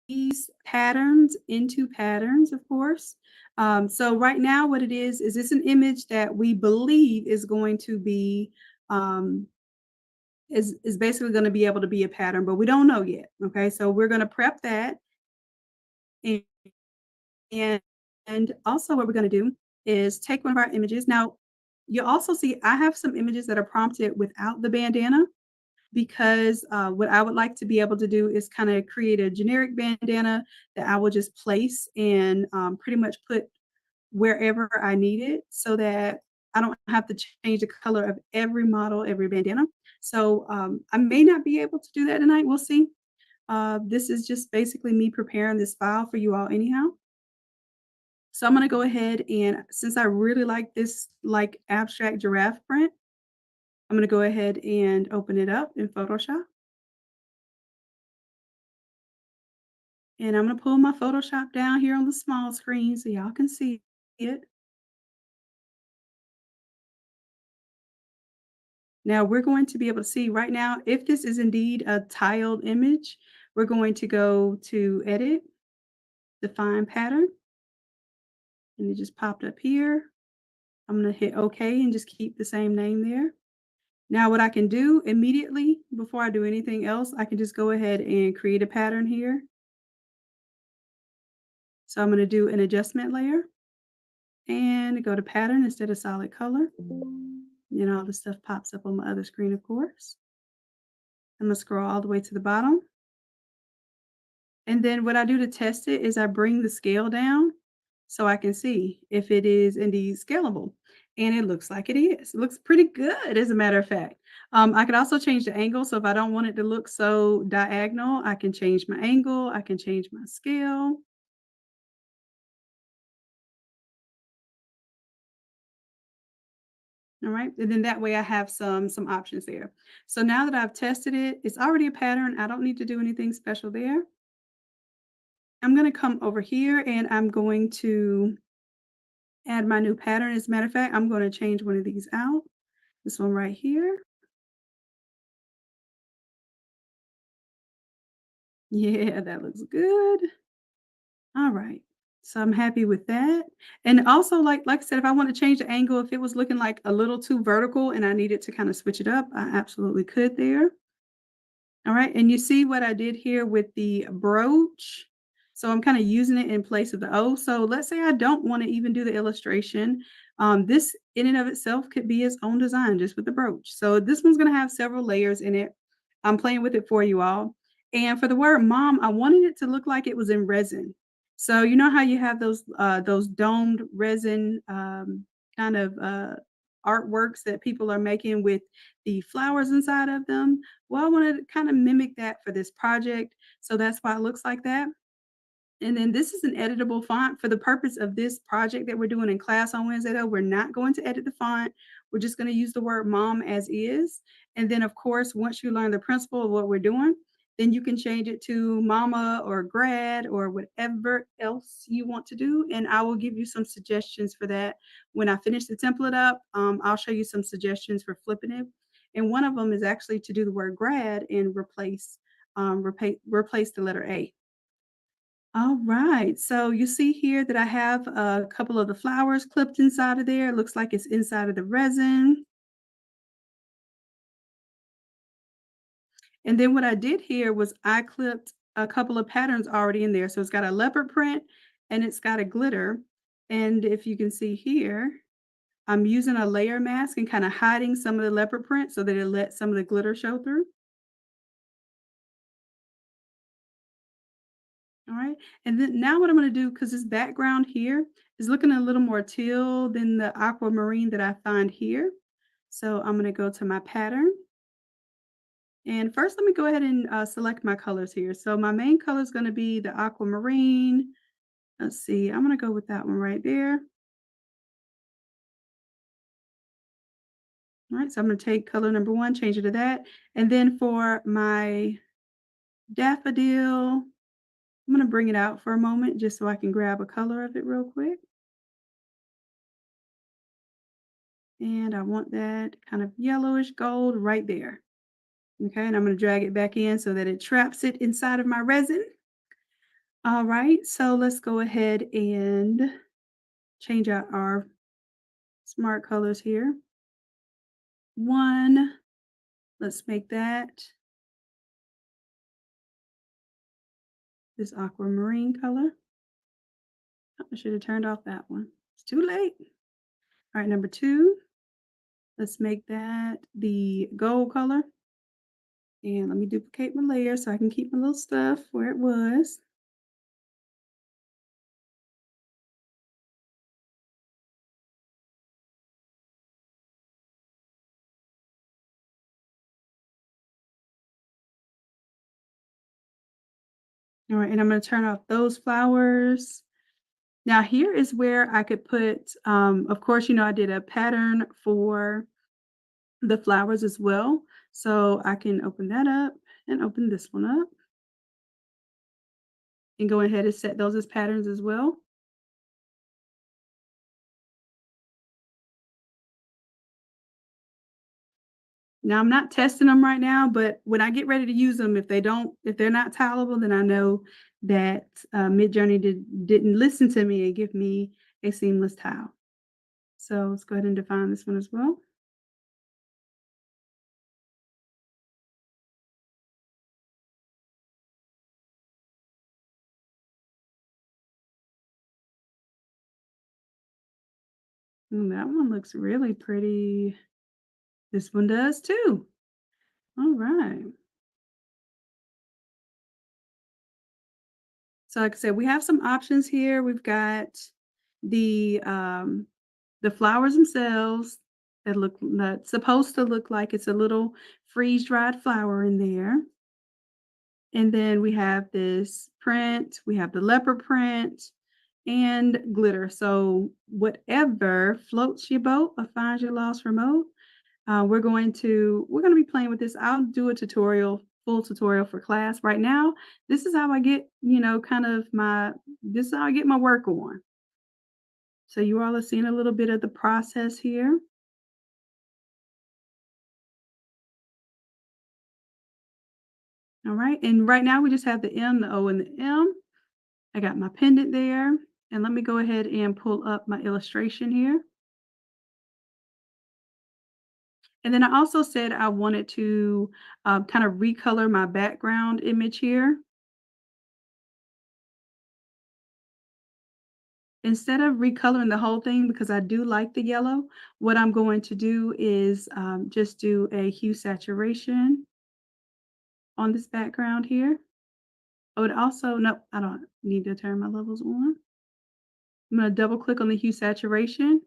these patterns into patterns, of course. So right now, what it is it's an image that we believe is going to be um, is basically going to be able to be a pattern, but we don't know yet. Okay, so we're going to prep that, and and, and also what we're going to do is take one of our images. Now, you also see I have some images that are prompted without the bandana because what I would like to be able to do is kind of create a generic bandana that I will just place and pretty much put wherever I need it so that I don't have to change the color of every model, every bandana. So I may not be able to do that tonight. We'll see. This is just basically me preparing this file for you all, anyhow. So I'm going to go ahead and since I really like this like abstract giraffe print, I'm going to go ahead and open it up in Photoshop. And I'm going to pull my Photoshop down here on the small screen so y'all can see it. Now we're going to be able to see right now if this is indeed a tiled image, we're going to go to edit, define pattern, and it just popped up here. I'm going to hit OK and just keep the same name there. Now what I can do immediately before I do anything else, I can just go ahead and create a pattern here. So I'm going to do an adjustment layer and go to pattern instead of solid color. And all the stuff pops up on my other screen, of course. I'm gonna scroll all the way to the bottom. And then what I do to test it is I bring the scale down so I can see if it is indeed scalable. And it looks like it is. It looks pretty good, as a matter of fact. I could also change the angle. So if I don't want it to look so diagonal, I can change my angle. I can change my scale. All right. And then that way I have some options there. So now that I've tested it, it's already a pattern. I don't need to do anything special there. I'm going to come over here and I'm going to add my new pattern. As a matter of fact, I'm going to change one of these out. This one right here. Yeah, that looks good. All right. So I'm happy with that. And also, like I said, if I want to change the angle, if it was looking like a little too vertical and I needed to kind of switch it up, I absolutely could there. All right, and you see what I did here with the brooch? So I'm kinda using it in place of the O. So let's say I don't wanna even do the illustration. This in and of itself could be its own design just with the brooch. So this one's gonna have several layers in it. I'm playing with it for you all. And for the word mom, I wanted it to look like it was in resin. So you know how you have those domed resin, kind of, artworks that people are making with the flowers inside of them? Well, I wanted to kind of mimic that for this project, so that's why it looks like that. And then this is an editable font for the purpose of this project that we're doing in class on Wednesday, though. We're not going to edit the font. We're just going to use the word mom as is. And then, of course, once you learn the principle of what we're doing, then you can change it to mama or grad or whatever else you want to do. And I will give you some suggestions for that. When I finish the template up, I'll show you some suggestions for flipping it. And one of them is actually to do the word grad and replace the letter A. All right. So you see here that I have a couple of the flowers clipped inside of there. It looks like it's inside of the resin. And then what I did here was I clipped a couple of patterns already in there. So it's got a leopard print and it's got a glitter. And if you can see here, I'm using a layer mask and kind of hiding some of the leopard print so that it lets some of the glitter show through. All right. And then now what I'm going to do, because this background here is looking a little more teal than the aquamarine that I find here. So I'm going to go to my pattern. And first, let me go ahead and select my colors here. So my main color is going to be the aquamarine. Let's see. I'm going to go with that one right there. All right. So I'm going to take color number one, change it to that. And then for my daffodil, I'm going to bring it out for a moment just so I can grab a color of it real quick. And I want that kind of yellowish gold right there. Okay, and I'm going to drag it back in so that it traps it inside of my resin. All right, so let's go ahead and change out our smart colors here. One, let's make that this aquamarine color. I should have turned off that one. It's too late. All right, number two, let's make that the gold color. And let me duplicate my layer so I can keep my little stuff where it was. All right, and I'm going to turn off those flowers. Now here is where I could put, of course, I did a pattern for the flowers as well. So I can open that up and open this one up and go ahead and set those as patterns as well. Now I'm not testing them right now, but when I get ready to use them, if they're not tileable, then I know that Midjourney didn't listen to me and give me a seamless tile. So let's go ahead and define this one as well. That one looks really pretty. This one does too. All right. So like I said, we have some options here. We've got the um the flowers themselves that's supposed to look like it's a little freeze-dried flower in there. And then we have this print, we have the leopard print and glitter. So whatever floats your boat or finds your lost remote, we're going to be playing with this. I'll do a full tutorial for class. Right now, this is how I get, kind of this is how I get my work on. So you all are seeing a little bit of the process here. All right. And right now we just have the M, the O, and the M. I got my pendant there. And let me go ahead and pull up my illustration here. And then I also said I wanted to kind of recolor my background image here. Instead of recoloring the whole thing, because I do like the yellow, what I'm going to do is just do a hue saturation on this background here. Oh, and also, no, I don't need to turn my levels on. I'm going to double click on the hue saturation,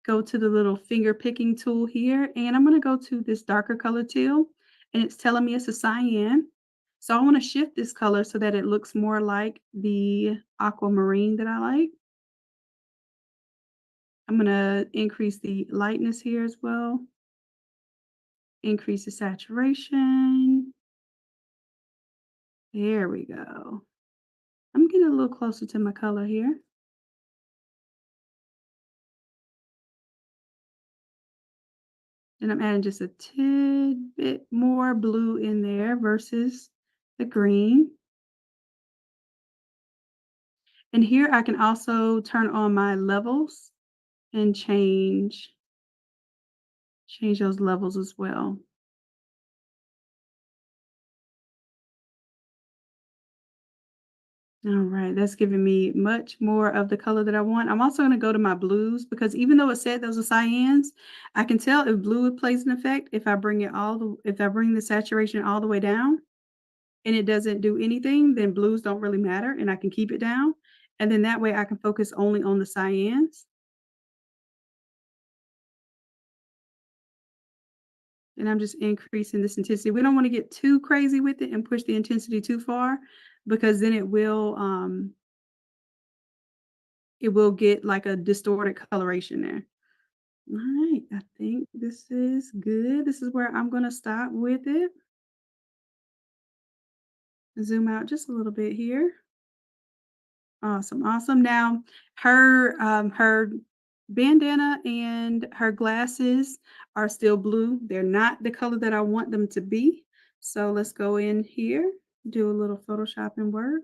go to the little finger picking tool here, and I'm going to go to this darker color teal, and it's telling me it's a cyan. So I want to shift this color so that it looks more like the aquamarine that I like. I'm going to increase the lightness here as well, increase the saturation. There we go. I'm getting a little closer to my color here. And I'm adding just a tidbit more blue in there versus the green. And here I can also turn on my levels and change those levels as well. All right, that's giving me much more of the color that I want. I'm also going to go to my blues because even though it said those are cyans, I can tell if blue plays an effect if I bring the saturation all the way down and it doesn't do anything, then blues don't really matter and I can keep it down. And then that way I can focus only on the cyans. And I'm just increasing this intensity. We don't want to get too crazy with it and push the intensity too far because then it will get like a distorted coloration there. All right, I think this is good. This is where I'm going to stop with it. Zoom out just a little bit here. Awesome, awesome. Now, her bandana and her glasses are still blue. They're not the color that I want them to be. So let's go in here, do a little photoshopping work.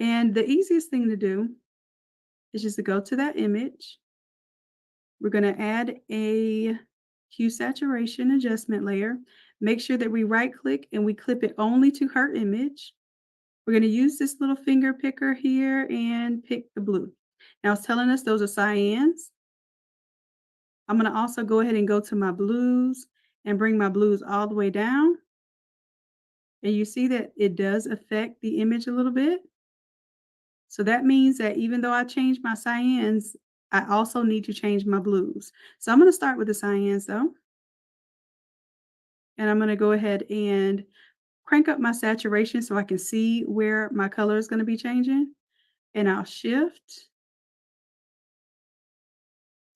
And the easiest thing to do is just to go to that image. We're going to add a hue saturation adjustment layer. Make sure that we right click and we clip it only to her image. We're going to use this little finger picker here and pick the blue. Now it's telling us those are cyans. I'm going to also go ahead and go to my blues and bring my blues all the way down. And you see that it does affect the image a little bit. So that means that even though I changed my cyans, I also need to change my blues. So I'm going to start with the cyans though. And I'm going to go ahead and crank up my saturation so I can see where my color is going to be changing. And I'll shift.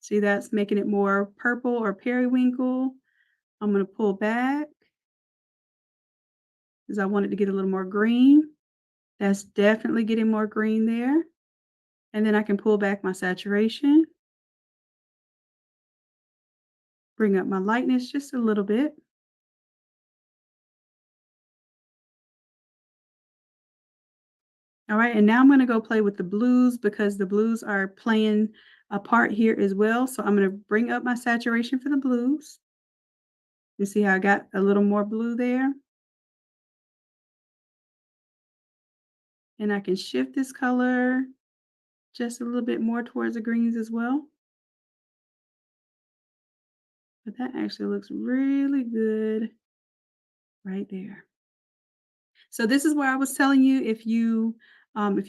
See, that's making it more purple or periwinkle. I'm going to pull back because I wanted to get a little more green. That's definitely getting more green there. And then I can pull back my saturation, bring up my lightness just a little bit. All right, and now I'm going to go play with the blues because the blues are playing a part here as well. So I'm going to bring up my saturation for the blues. You see how I got a little more blue there? And I can shift this color just a little bit more towards the greens as well. But that actually looks really good right there. So this is where I was telling you if you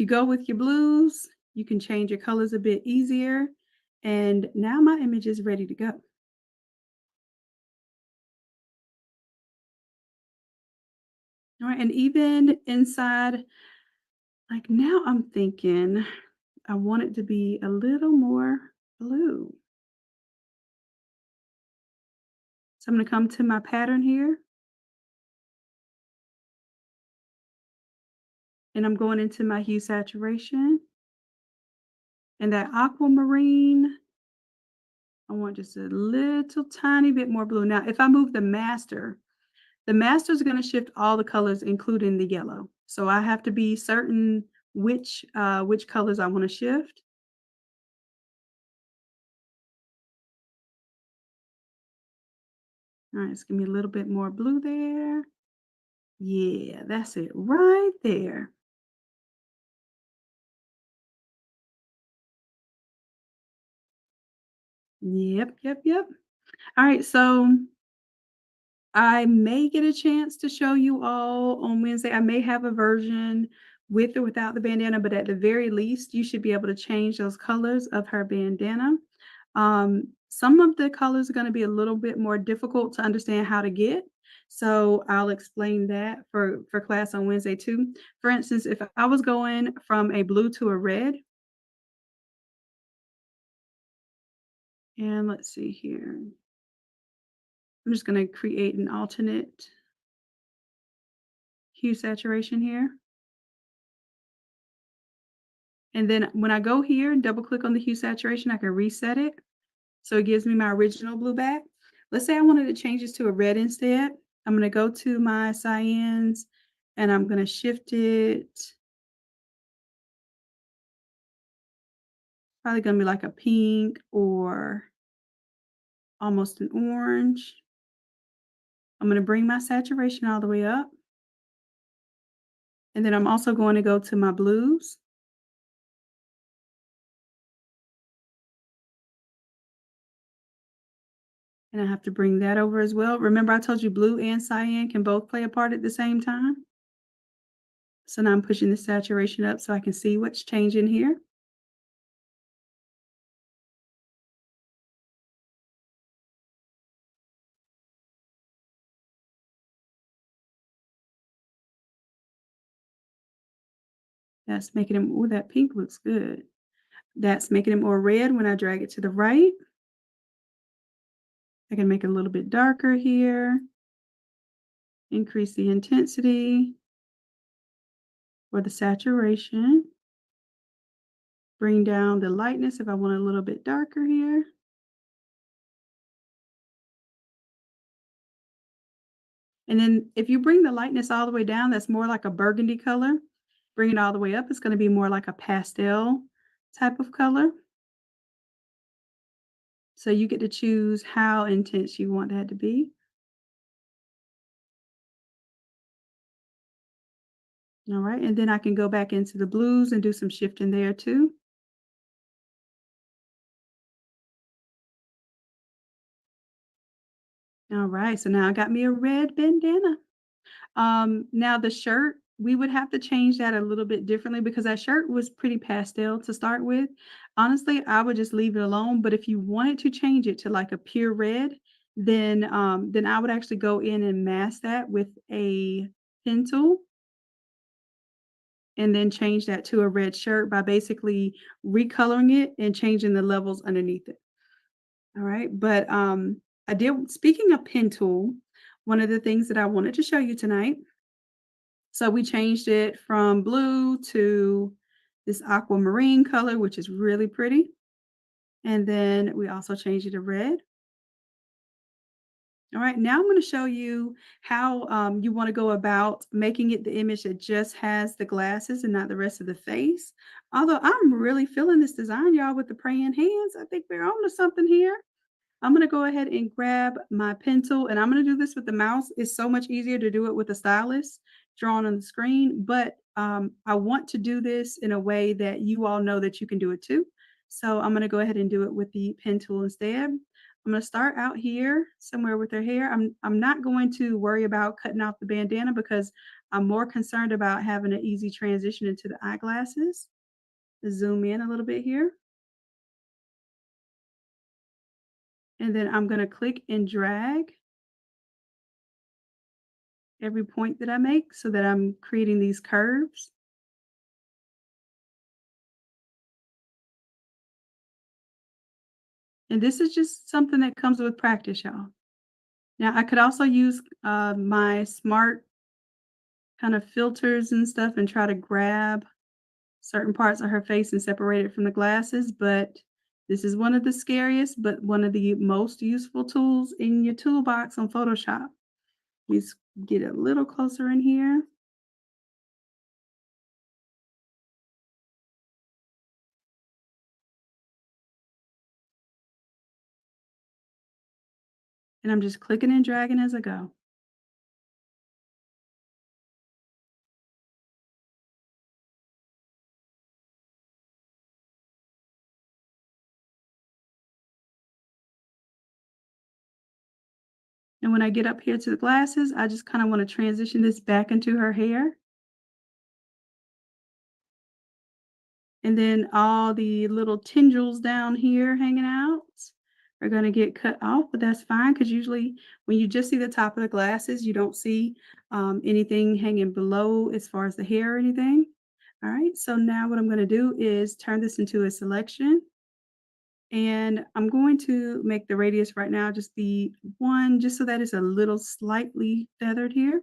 go with your blues, you can change your colors a bit easier. And now my image is ready to go. All right, and even inside, like now I'm thinking I want it to be a little more blue. So I'm going to come to my pattern here and I'm going into my hue saturation and that aquamarine. I want just a little tiny bit more blue. Now, if I move the master is going to shift all the colors, including the yellow. So I have to be certain which colors I want to shift. All right, let's give me a little bit more blue there. Yeah, that's it right there. Yep, yep, yep. All right, so I may get a chance to show you all on Wednesday. I may have a version with or without the bandana, but at the very least, you should be able to change those colors of her bandana. Some of the colors are going to be a little bit more difficult to understand how to get. So I'll explain that for class on Wednesday too. For instance, if I was going from a blue to a red, and let's see here. I'm just going to create an alternate hue saturation here. And then when I go here and double click on the hue saturation, I can reset it. So it gives me my original blue back. Let's say I wanted to change this to a red instead. I'm going to go to my cyans and I'm going to shift it. Probably going to be like a pink or almost an orange. I'm going to bring my saturation all the way up. And then I'm also going to go to my blues. And I have to bring that over as well. Remember, I told you blue and cyan can both play a part at the same time. So now I'm pushing the saturation up so I can see what's changing here. That's making it, oh, that pink looks good. That's making it more red when I drag it to the right. I can make it a little bit darker here. Increase the intensity or the saturation. Bring down the lightness if I want it a little bit darker here. And then if you bring the lightness all the way down, that's more like a burgundy color. bring it all the way up, it's gonna be more like a pastel type of color. So you get to choose how intense you want that to be. All right, and then I can go back into the blues and do some shifting there too. All right, so now I got me a red bandana. Now the shirt, we would have to change that a little bit differently because that shirt was pretty pastel to start with. Honestly, I would just leave it alone, but if you wanted to change it to like a pure red, then I would actually go in and mask that with a pen tool and then change that to a red shirt by basically recoloring it and changing the levels underneath it. All right. But I did, speaking of pen tool, one of the things that I wanted to show you tonight. So we changed it from blue to this aquamarine color, which is really pretty. And then we also changed it to red. All right, now I'm going to show you how you want to go about making it the image that just has the glasses and not the rest of the face. Although I'm really feeling this design, y'all, with the praying hands. I think we're on to something here. I'm gonna go ahead and grab my pencil, and I'm gonna do this with the mouse. It's so much easier to do it with a stylus drawn on the screen, but I want to do this in a way that you all know that you can do it too. So I'm gonna go ahead and do it with the pen tool instead. I'm gonna start out here somewhere with her hair. I'm not going to worry about cutting off the bandana because I'm more concerned about having an easy transition into the eyeglasses. Zoom in a little bit here, and then I'm gonna click and drag every point that I make so that I'm creating these curves. And this is just something that comes with practice, y'all. Now, I could also use my smart kind of filters and stuff and try to grab certain parts of her face and separate it from the glasses, but this is one of the scariest, but one of the most useful tools in your toolbox on Photoshop. Let's get a little closer in here. And I'm just clicking and dragging as I go. And when I get up here to the glasses, I just kind of want to transition this back into her hair. And then all the little tendrils down here hanging out are gonna get cut off, but that's fine because usually when you just see the top of the glasses, you don't see, anything hanging below as far as the hair or anything. Alright, so now what I'm gonna do is turn this into a selection, and I'm going to make the radius right now just be 1, just so that it's a little slightly feathered here.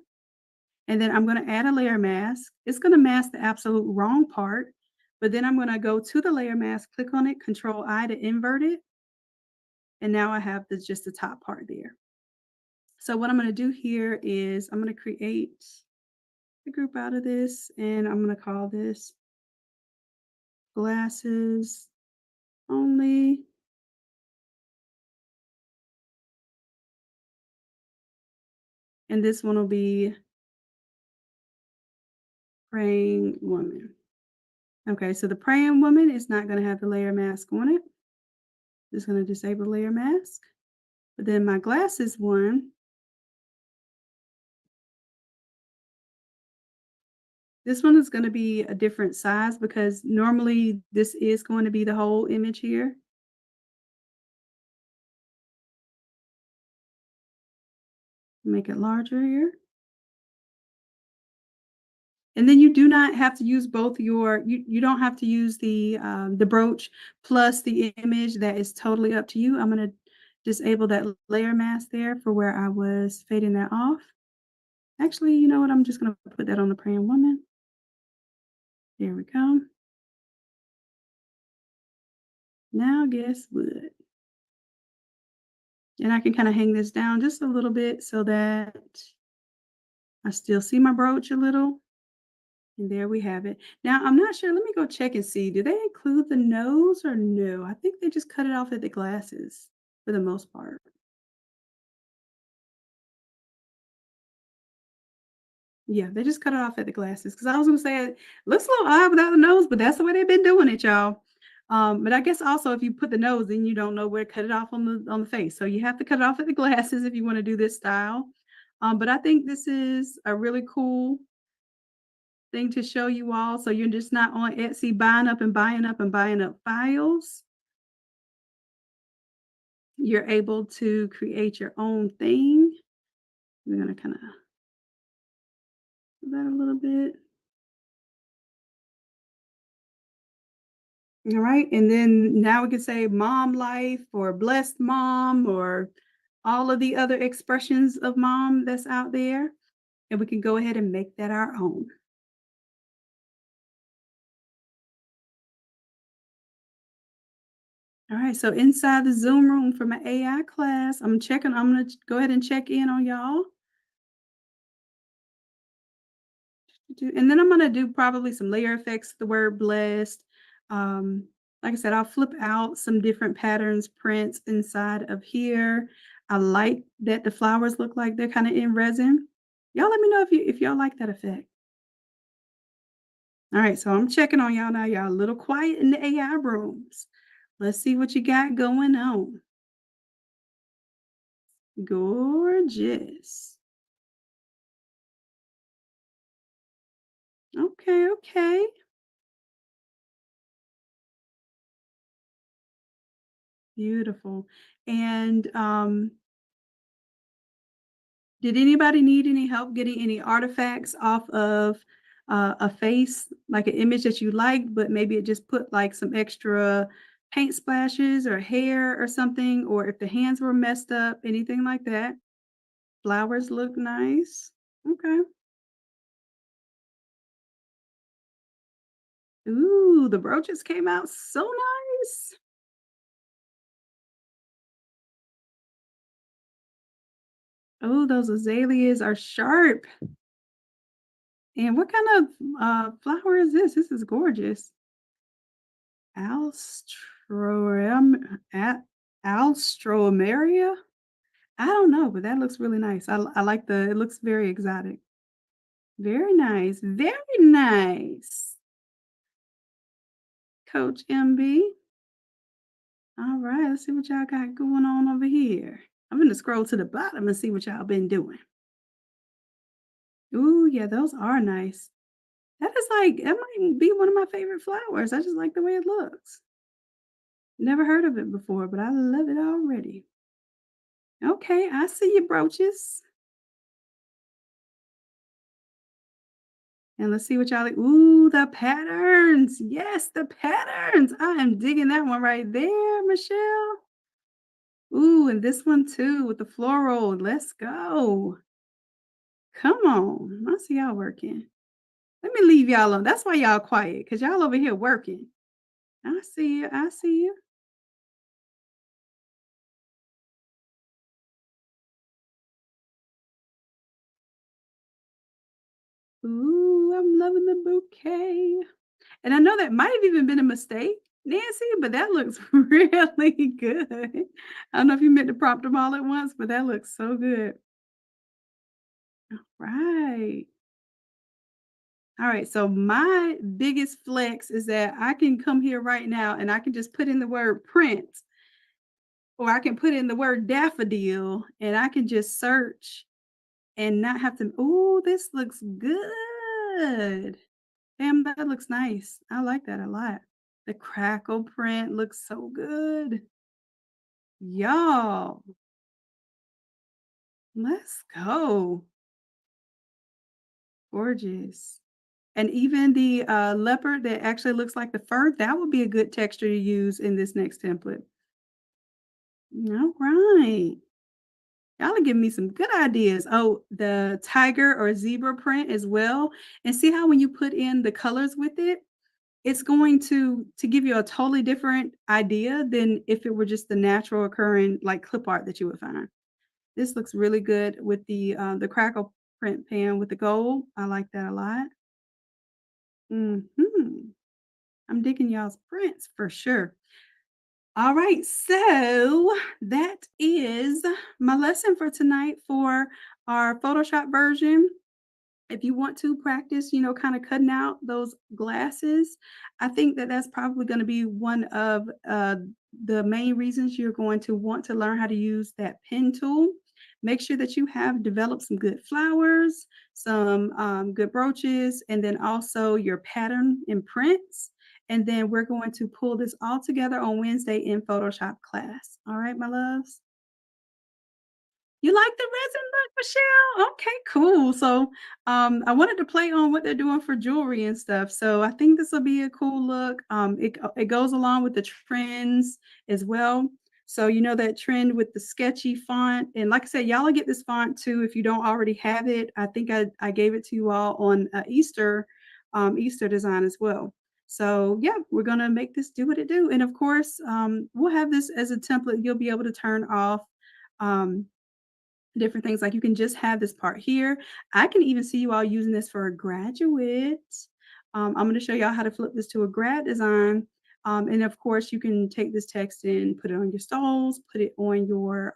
And then I'm gonna add a layer mask. It's gonna mask the absolute wrong part, but then I'm gonna go to the layer mask, click on it, Control I to invert it, and now I have just the top part there. So what I'm gonna do here is I'm gonna create a group out of this, and I'm gonna call this glasses only, and this one will be praying woman. Okay, so the praying woman is not gonna have the layer mask on it. Just gonna disable layer mask. But then my glasses one, this one is gonna be a different size because normally this is going to be the whole image here. Make it larger here. And then you do not have to use both you don't have to use the brooch plus the image. That is totally up to you. I'm gonna disable that layer mask there for where I was fading that off. Actually, you know what? I'm just gonna put that on the praying woman. There we go. Now guess what? And I can kind of hang this down just a little bit so that I still see my brooch a little. And there we have it. Now, I'm not sure, let me go check and see, do they include the nose or no? I think they just cut it off at the glasses for the most part. Yeah, they just cut it off at the glasses because I was gonna say it looks a little odd without the nose, but that's the way they've been doing it, y'all. But I guess also if you put the nose, then you don't know where to cut it off on the face. So you have to cut it off at the glasses if you want to do this style. But I think this is a really cool thing to show you all. So you're just not on Etsy buying up and buying up and buying up files. You're able to create your own thing. We're gonna kind of do that a little bit. All right. And then now we can say mom life or blessed mom or all of the other expressions of mom that's out there. And we can go ahead and make that our own. All right. So inside the Zoom room for my AI class, I'm going to go ahead and check in on y'all. And then I'm going to do probably some layer effects, the word blessed. Um, like I said, I'll flip out some different patterns, prints inside of here. I like that the flowers look like they're kind of in resin. Y'all let me know if y'all like that effect. All right, so I'm checking on y'all now. Y'all a little quiet in the AI rooms. Let's see what you got going on. Gorgeous. Okay, okay. Beautiful. And did anybody need any help getting any artifacts off of a face, like an image that you liked, but maybe it just put like some extra paint splashes or hair or something, or if the hands were messed up, anything like that? Flowers look nice. Okay. Ooh, the brooches came out so nice. Oh, those azaleas are sharp. And what kind of flower is this? This is gorgeous. Alstroem a Alstroemeria? I don't know, but that looks really nice. I like it looks very exotic. Very nice, very nice. Coach MB. All right, let's see what y'all got going on over here. I'm gonna scroll to the bottom and see what y'all been doing. Ooh, yeah, those are nice. That might be one of my favorite flowers. I just like the way it looks. Never heard of it before, but I love it already. Okay, I see your brooches. And let's see what y'all like. Ooh, the patterns. Yes, the patterns. I am digging that one right there, Michelle. Ooh, and this one too with the floral. Let's go. Come on. I see y'all working. Let me leave y'all alone. That's why y'all quiet, because y'all over here working. I see you. I see you. Ooh, I'm loving the bouquet. And I know that might have even been a mistake, Nancy, but that looks really good. I don't know if you meant to prompt them all at once, but that looks so good. Right. All right. So my biggest flex is that I can come here right now and I can just put in the word print or I can put in the word daffodil and I can just search and not have to. Oh, this looks good. Damn, that looks nice. I like that a lot. The crackle print looks so good. Y'all, let's go. Gorgeous. And even the leopard that actually looks like the fur, that would be a good texture to use in this next template. All right. Y'all are giving me some good ideas. Oh, the tiger or zebra print as well. And see how when you put in the colors with it, it's going to give you a totally different idea than if it were just the natural occurring like clip art that you would find. This looks really good with the crackle print pan with the gold. I like that a lot. Mhm. I'm digging y'all's prints for sure. All right, so that is my lesson for tonight for our Photoshop version. If you want to practice, kind of cutting out those glasses, I think that that's probably going to be one of the main reasons you're going to want to learn how to use that pen tool. Make sure that you have developed some good flowers, some good brooches, and then also your pattern and prints. And then we're going to pull this all together on Wednesday in Photoshop class. All right, my loves. You like the resin look, Michelle? Okay, cool. So, I wanted to play on what they're doing for jewelry and stuff. So I think this will be a cool look. It goes along with the trends as well. So you know that trend with the sketchy font, and like I said, y'all will get this font too if you don't already have it. I think I gave it to you all on Easter design as well. So yeah, we're gonna make this do what it do, and of course, we'll have this as a template. You'll be able to turn off. Um, Different things, like, you can just have this part here. I can even see you all using this for a graduate. I'm gonna show y'all how to flip this to a grad design, and of course, you can take this text and put it on your stalls, put it on your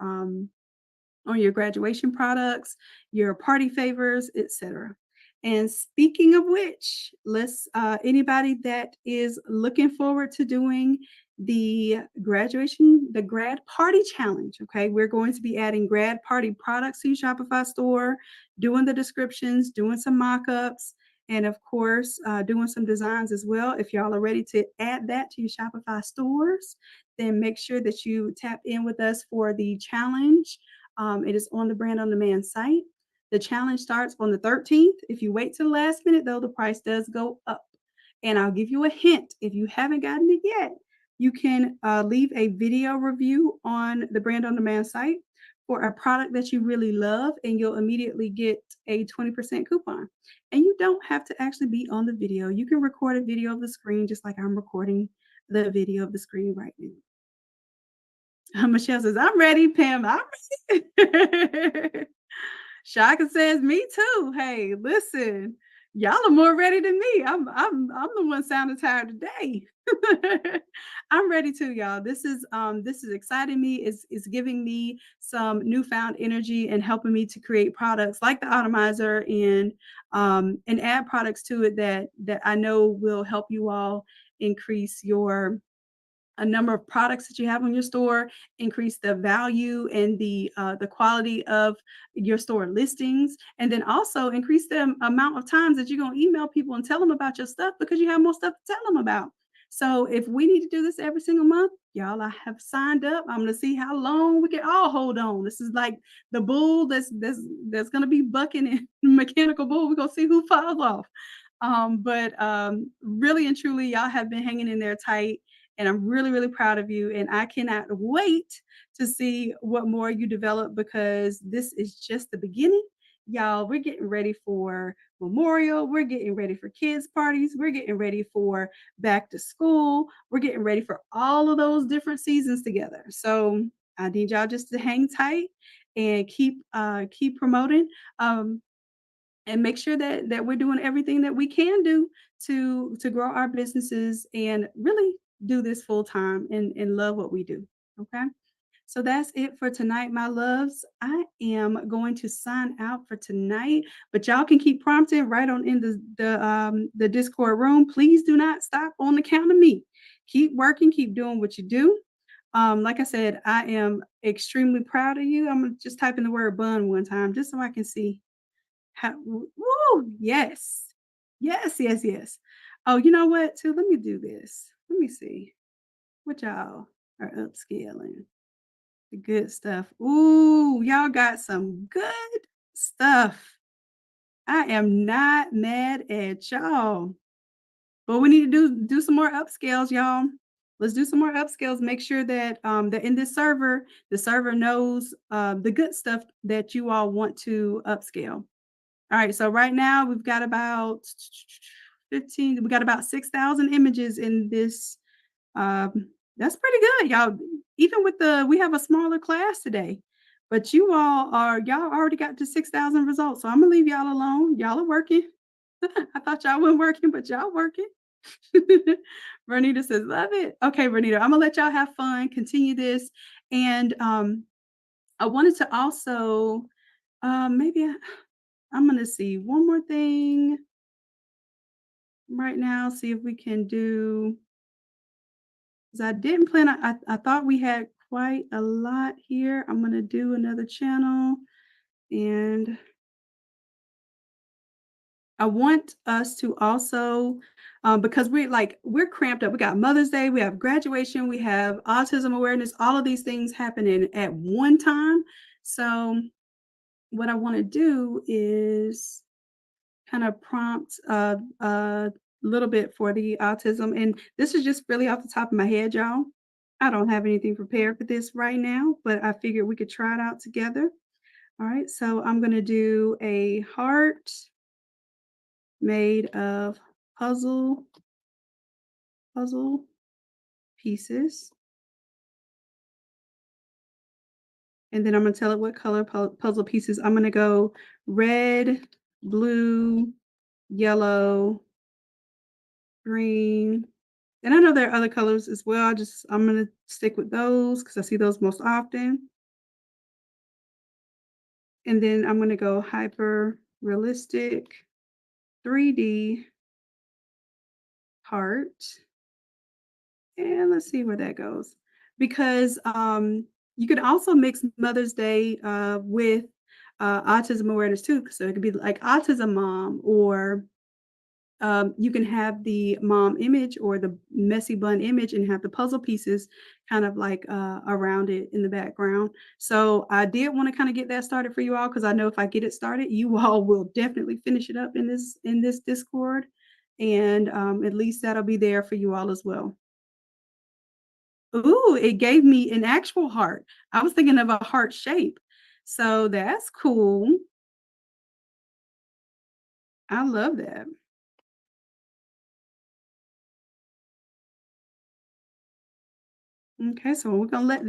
graduation products, your party favors, etc. And speaking of which, let's anybody that is looking forward to doing the grad party challenge. Okay, we're going to be adding grad party products to your Shopify store, doing the descriptions, doing some mock-ups, and of course, doing some designs as well. If y'all are ready to add that to your Shopify stores, then make sure that you tap in with us for the challenge. It is on the Brand on Demand site. The challenge starts on the 13th. If you wait till the last minute, though, the price does go up. And I'll give you a hint. If you haven't gotten it yet, you can leave a video review on the Brand on Demand site for a product that you really love, and you'll immediately get a 20% coupon. And you don't have to actually be on the video. You can record a video of the screen just like I'm recording the video of the screen right now. Michelle says, "I'm ready, Pam. I'm ready." Shaka says, "Me too. Hey, listen, y'all are more ready than me. I'm the one sounding tired today." I'm ready too, y'all. This is exciting me. It's giving me some newfound energy and helping me to create products like the Automizer and add products to it that I know will help you all increase your a number of products that you have on your store, increase the value and the quality of your store listings, and then also increase the amount of times that you're going to email people and tell them about your stuff because you have more stuff to tell them about. So if we need to do this every single month, y'all, I have signed up. I'm going to see how long we can all hold on. This is like the bull that's going to be bucking in mechanical bull. We're going to see who falls off. But really and truly, y'all have been hanging in there tight, and I'm really, really proud of you. And I cannot wait to see what more you develop because this is just the beginning. Y'all, we're getting ready for Memorial. We're getting ready for kids' parties. We're getting ready for back to school. We're getting ready for all of those different seasons together. So I need y'all just to hang tight and keep promoting. And make sure that we're doing everything that we can do to grow our businesses and really do this full time and love what we do. Okay. So that's it for tonight, my loves. I am going to sign out for tonight, but y'all can keep prompting right on in the Discord room. Please do not stop on the count of me. Keep working, keep doing what you do. Like I said, I am extremely proud of you. I'm gonna just type in the word bun one time just so I can see woo, yes. Yes, yes, yes. Oh, you know what, too? Let me do this. Let me see what y'all are upscaling. The good stuff. Ooh, y'all got some good stuff. I am not mad at y'all. But we need to do some more upscales, y'all. Let's do some more upscales. Make sure that in this server, the server knows the good stuff that you all want to upscale. All right, so right now we've got about 15, we got about 6,000 images in this. That's pretty good, y'all. Even with we have a smaller class today, but y'all already got to 6,000 results. So I'm gonna leave y'all alone. Y'all are working. I thought y'all weren't working, but y'all working. Vernita says, "Love it." Okay, Vernita, Imma let y'all have fun, continue this, and, I wanted to also, maybe I'm gonna see one more thing right now, see if we can do 'cause I didn't plan I thought we had quite a lot here. I'm gonna do another channel, and I want us to also, because we're cramped up. We got Mother's Day, we have graduation, we have autism awareness, all of these things happening at one time. So what I want to do is kind of prompt a little bit for the autism, and this is just really off the top of my head, y'all. I don't have anything prepared for this right now, but I figured we could try it out together. All right, so I'm gonna do a heart made of puzzle puzzle pieces, and then I'm gonna tell it what color puzzle pieces. I'm gonna go red, blue, yellow, green, and I know there are other colors as well. I'm gonna stick with those because I see those most often. And then I'm gonna go hyper realistic 3D heart. And let's see where that goes. Because, you could also mix Mother's Day, with, autism awareness too. So it could be like autism mom, or, you can have the mom image or the messy bun image and have the puzzle pieces kind of like, around it in the background. So I did wanna kinda get that started for you all because I know if I get it started, you all will definitely finish it up in this Discord, and, at least that'll be there for you all as well. Ooh, it gave me an actual heart. I was thinking of a heart shape. So that's cool. I love that. Okay, so we're gonna let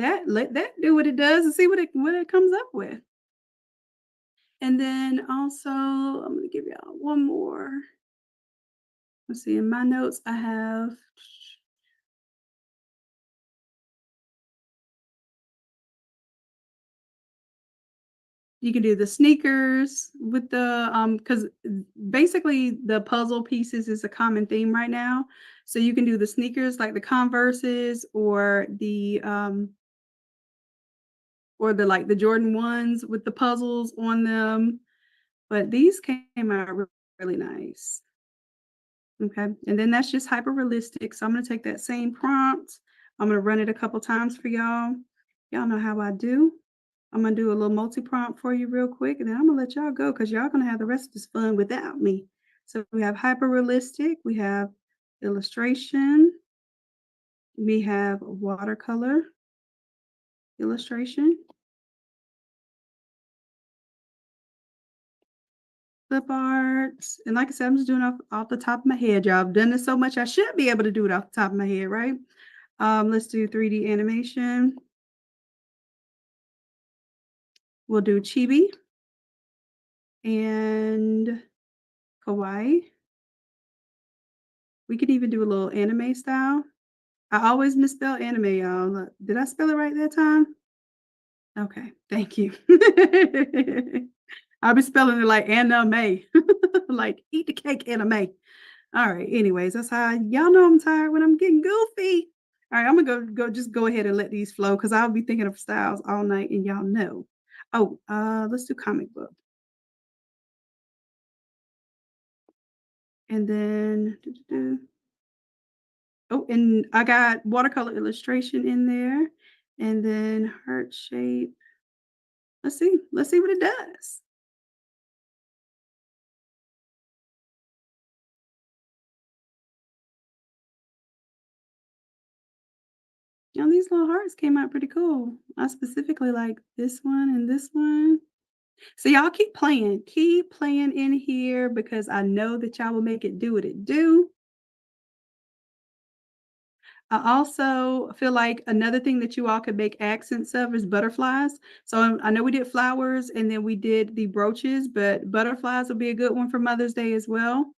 that do what it does and see what it comes up with. And then also, I'm gonna give y'all one more. Let's see, in my notes, I have you can do the sneakers with the because basically the puzzle pieces is a common theme right now. So you can do the sneakers like the Converses or the like the Jordan ones with the puzzles on them. But these came out really nice. Okay. And then that's just hyper realistic. So I'm gonna take that same prompt. I'm gonna run it a couple times for y'all. Y'all know how I do. I'm gonna do a little multi-prompt for you real quick, and then I'm gonna let y'all go because y'all gonna have the rest of this fun without me. So we have hyper realistic, we have illustration, we have watercolor illustration, clip art, and like I said, I'm just doing off the top of my head, y'all. I've done this so much, I should be able to do it off the top of my head, right? Let's do 3D animation. We'll do chibi and kawaii. We could even do a little anime style. I always misspell anime, y'all. Did I spell it right that time? Okay, thank you. I'll be spelling it like anime, like eat the cake anime. All right. Anyways, that's how y'all know I'm tired when I'm getting goofy. All right, I'm gonna go ahead and let these flow because I'll be thinking of styles all night, and y'all know. Oh, let's do comic book, and then oh, and I got watercolor illustration in there, and then heart shape. Let's see what it does. Now these little hearts came out pretty cool. I specifically like this one and this one. So y'all keep playing in here because I know that y'all will make it do what it do. I also feel like another thing that you all could make accents of is butterflies. So I know we did flowers and then we did the brooches, but butterflies will be a good one for Mother's Day as well.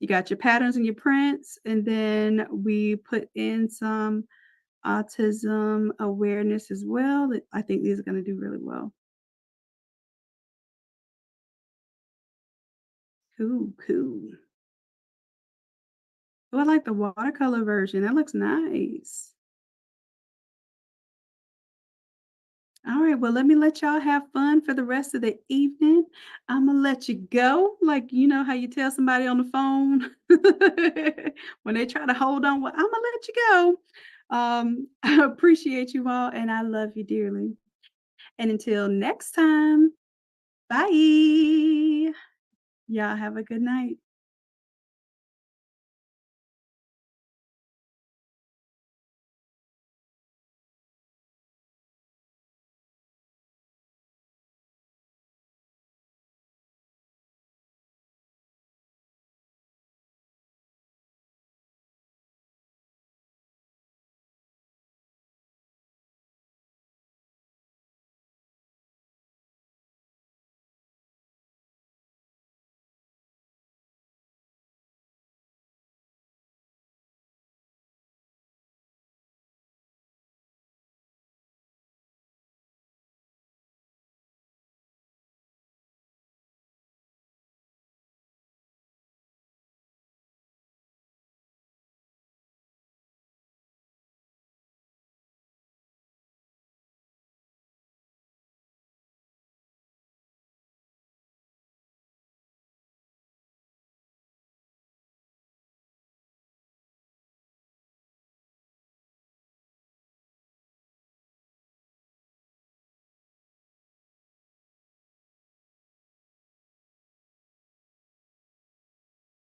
You got your patterns and your prints, and then we put in some autism awareness as well. I think these are gonna do really well. Cool, cool. Oh, I like the watercolor version. That looks nice. All right, well, let me let y'all have fun for the rest of the evening. Imma let you go, like, you know how you tell somebody on the phone when they try to hold on, "Well, Imma let you go." I appreciate you all, and I love you dearly. And until next time, bye. Y'all have a good night.